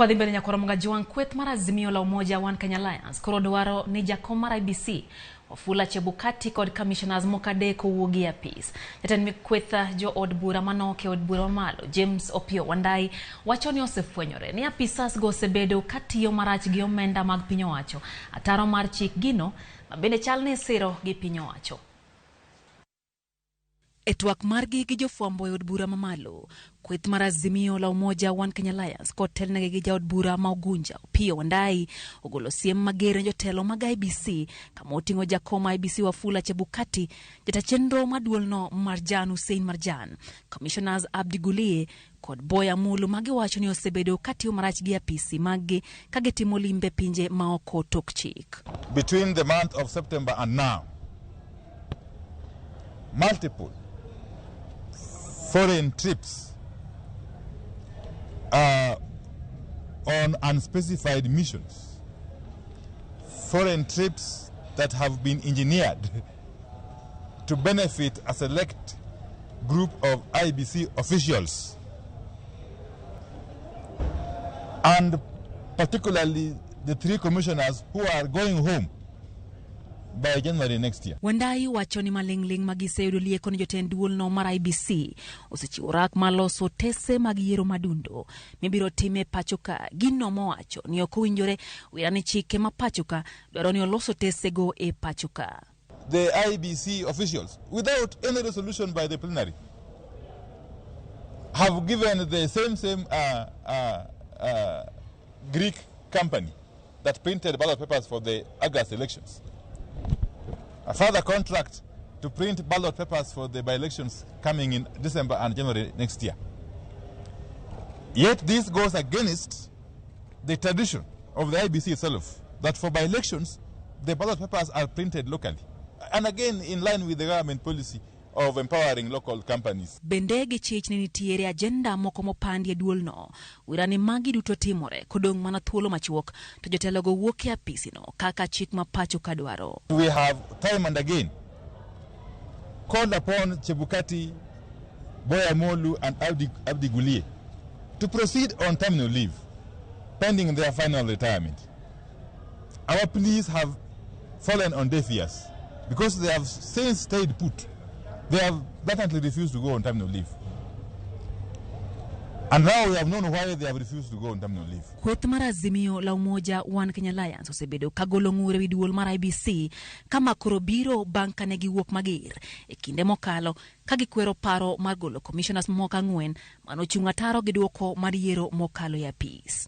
Kwa dhimbele nyakoro mga juang kwet mara Azimio la Umoja One Kenya Alliance koro dwaro ni jakom mar IEBC Wafula Chebukati kod commissioners mokade kowuogi peace. Jatend mikwetha jo od bura manoke od bura mamalo James Opiyo Wandayi wacho ni osefwenyore ni apisas go osebedo katiyo marach gi omenda mag piny owacho ataro mar chik gino mabende chalne siro gi piny owacho. Etwak margi gi jofwambo od bura mamalo kweth mar Azimio la Umoja One Kenya Alliance kod telnegi gi jaod bura ma Ugunja Opiyo Wandayi ogolo siem mager jotelo mag IEBC kama oting'o jakom IEBC Wafula Chebukati, jata chenro maduolno Marjan Hussein Marjan, commissioners Abdi Gulie kod boya mulu magiwacho ni osebedo katiyo marach gi apisi magi kagitimo limbe pinje maoko tok chik. Between the month of September and now, multiple foreign trips on unspecified missions, foreign trips that have been engineered to benefit a select group of IEBC officials, and particularly the 3 commissioners who are going home by January next year. Wandayi wacho ni malingling magiseyudo lieko ni jotend duolno mar IEBC osechiwo orak maloso otese mag yiero madundo mibiro time pachoka. Gino mowacho ni ok owinjore wirani chike ma pachoka dwaro ni oloso otese go e pachoka. The IEBC officials, without any resolution by the plenary, have given the same Greek company that printed ballot papers for the August elections a further contract to print ballot papers for the by-elections coming in December and January next year. Yet this goes against the tradition of the IEBC itself, that for by-elections, the ballot papers are printed locally. And again, in line with the government policy of empowering local companies. Bendegi chich ni nitiere agenda moko mopandi duolno wirani magi duto timore kodong mana thuolo machuok to jotelo go wuok e apisi no kaka chik ma pachoka dwaro. We have time and again called upon Chebukati, Boya Molu and Abdi Gulie to proceed on terminal leave pending their final retirement. Our pleas have fallen on deaf ears because they have since stayed put. They have blatantly refused to go on terminal leave. And now we have known why they have refused to go on terminal leave. Kweth mar Azimio la Umoja One Kenya Alliance osebedo kagolo ng'ure wi duol mar IEBC kama koro biro bang' kane giwuok mager e kinde mokalo kagikwero paro mar golo commissioners moko 4 manochung' ataro gi duoko mar yiero mokalo ya peace.